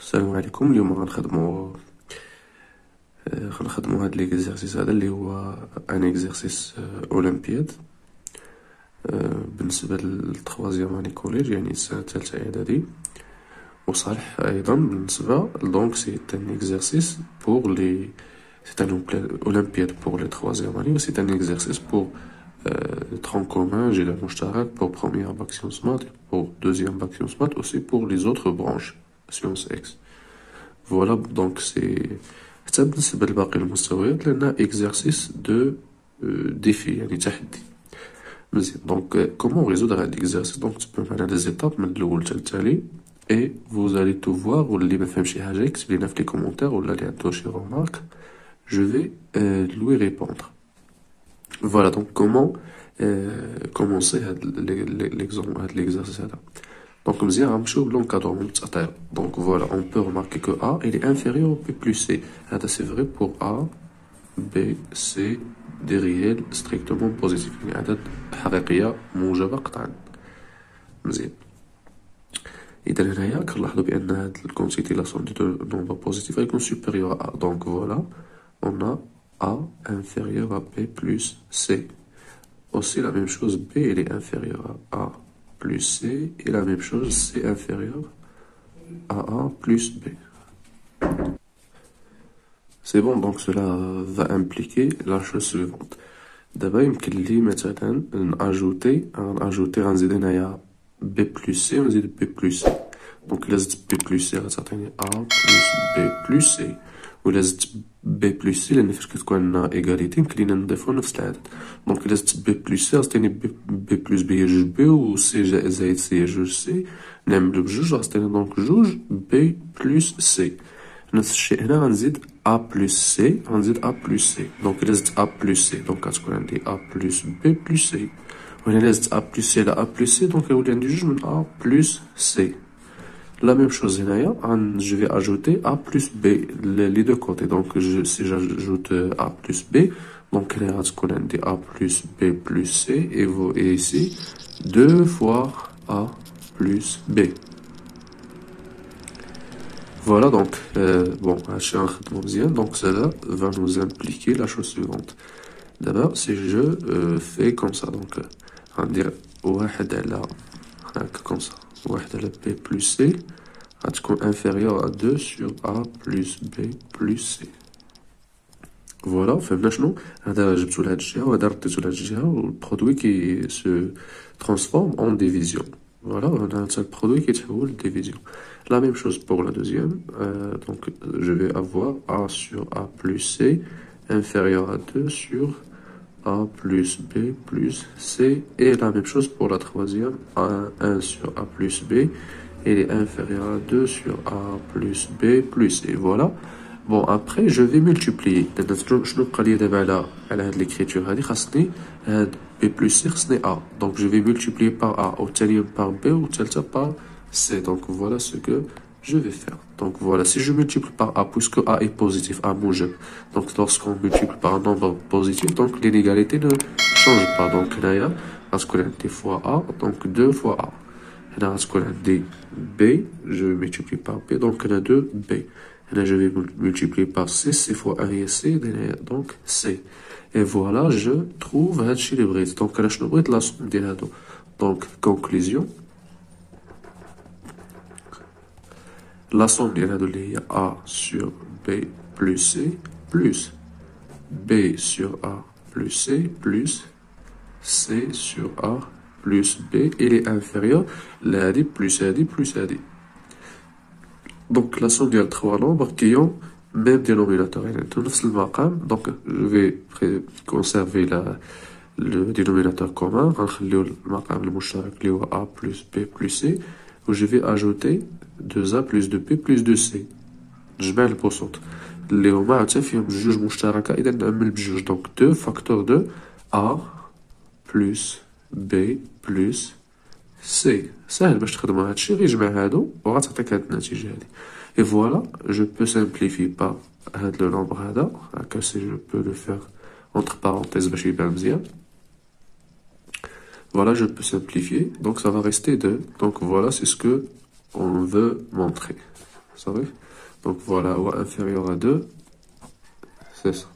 السلام عليكم. اليوم غنخدمو هاد ليكزارسيس هذا اللي هو ان اكزارسيس اولمبياد بالنسبه للتخوازيام اني كوليج، يعني السنه الثالثه اعدادي. وصالح ايضا بالنسبه دونك سي ان اكزارسيس بور لي سي ان اولمبياد بور لي تخوازيام اني، وسي ان اكزارسيس بور tronc commun, j'ai le مشترك pour première bac sciences maths, pour deuxième bac sciences maths, aussi pour les autres branches sciences X. Voilà, donc c'est حتى بالنسبة لباقي المستويات لأنها exercice de défi يعني تحدي. مزيان، donc comment résoudre un exercice؟ donc tu peux معنا les étapes من الأول حتى التالي et vous allez tout voir. واللي ما فهم شي حاجة يكتب لينا في les commentaires ولا اللي عنده شي remarque je vais lui répondre. Voilà, donc comment commencer l'exercice هذا. Donc مزيان غنمشيو بالencadrement بالتقطيع. Donc voilà, on peut remarquer que A il est inférieur au B plus C. هذا c'est vrai pour A, B, C des réels strictement positifs، يعني أعداد حقيقية موجبة قطعا. مزيان، إذا هنايا كنلاحظو بأن هاد الكونتيتي لا somme de deux nombres positifs غيكون supérieur à A. Donc voilà, on a A inférieur à B plus C. Aussi la même chose, B il est inférieur à A plus C, et la même chose, C inférieur à A plus B. C'est bon, donc cela va impliquer la chose suivante. D'abord, يمكن لي مثلا نأجوتي غنزيد هنايا B plus C ونزيد B plus C. donc إلا زدت B plus C غتعطيني A plus B plus C، وإلا زدت B plus C لأن فاش كتكون عندنا إيغاليتي يمكن لينا نضيفو نفس العدد. دونك إلا زدت B plus C غتعطيني B plus B هي جوج B و C زائد C هي جوج C، نعملو بجوج غتعطيني دونك جوج B plus C. نفس الشيء هنا غنزيد A plus C غنزيد A plus C. دونك إلا زدت A plus C دونك غتكون عندي A plus B plus C، وهنا إلا زدت A plus C على A plus C دونك غيولي عندي جوج من A plus C. La même chose هنايا je vais ajouter A plus B les deux côtés. donc si j'ajoute A plus B donc هنا غتكون عندي A plus B plus C et ici 2 fois A plus B. Voilà, donc bon هادشي غنخدمو مزيان. donc cela va nous impliquer la chose suivante. D'abord si je fais comme ça donc غندير واحد على هاكا comme ça، واحد على B plus C غتكون inférieur à 2 sur A plus B plus C. فوالا فهمنا شنو هذا جبتو لهاد الجهة وهذا رديتو لهاد الجهة والبرودوي كي سو ترانسفورم اون ديفيزيون. فوالا هنا حتى البرودوي كيتحول لديفيزيون. La même chose pour la deuxième, donc je vais avoir A sur A plus C inférieur à 2 sur A plus B plus C, et la même chose pour la troisième, 1 sur A plus B il est inférieur à 2 sur A plus B plus C. Voilà. Bon, après je vais multiplier. شنو بقى لي دابا على هاد l'écriture هادي؟ خاصني هاد B plus C خاصني A. donc je vais multiplier par A والتالية par B والتالتة par C. donc voilà ce que je vais faire. donc voilà, si je multiplie par A puisque A est positif, A موجب, donc lorsqu'on multiplie par un nombre positif donc l'inégalité ne change pas. donc هنايا غتكون عندي fois A donc 2 fois A. هنا غتكون عندي B je vais multiplier par B donc هنا 2 B. هنا je vais multiplier par C, C fois 1 هي C donc C. et voilà je trouve هادشي اللي بغيت. donc انا شنو بغيت؟ لا somme ديال هادو. donc conclusion la somme ديال هادو اللي هي A sur B plus C plus B sur A plus C plus C sur A plus B il est inférieur لهادي plus هادي plus هادي. donc la somme ديال 3 nombres qui ont même dénominateur يعني نفس المقام. donc je vais conserver le dénominateur commun غنخليو المقام المشترك اللي هو A plus B plus C و je vais ajouter 2A plus 2B plus 2C. نجمع البسط اللي هما حتى فيهم جوج مشتركة إذا نعمل بجوج. donc 2 facteur de A plus B plus C. سهل باش تخدمو هادشي، غير جمع هادو وغتعطيك هاد النتيجة هادي. et voilà je peux simplifier par هاد le nombre هذا هكا si je peux le faire entre parenthèses باش يبان مزيان. voilà je peux simplifier donc ça va rester 2. donc voilà c'est ce que on veut montrer. savez. Donc voilà, ou inférieur à 2, c'est ça.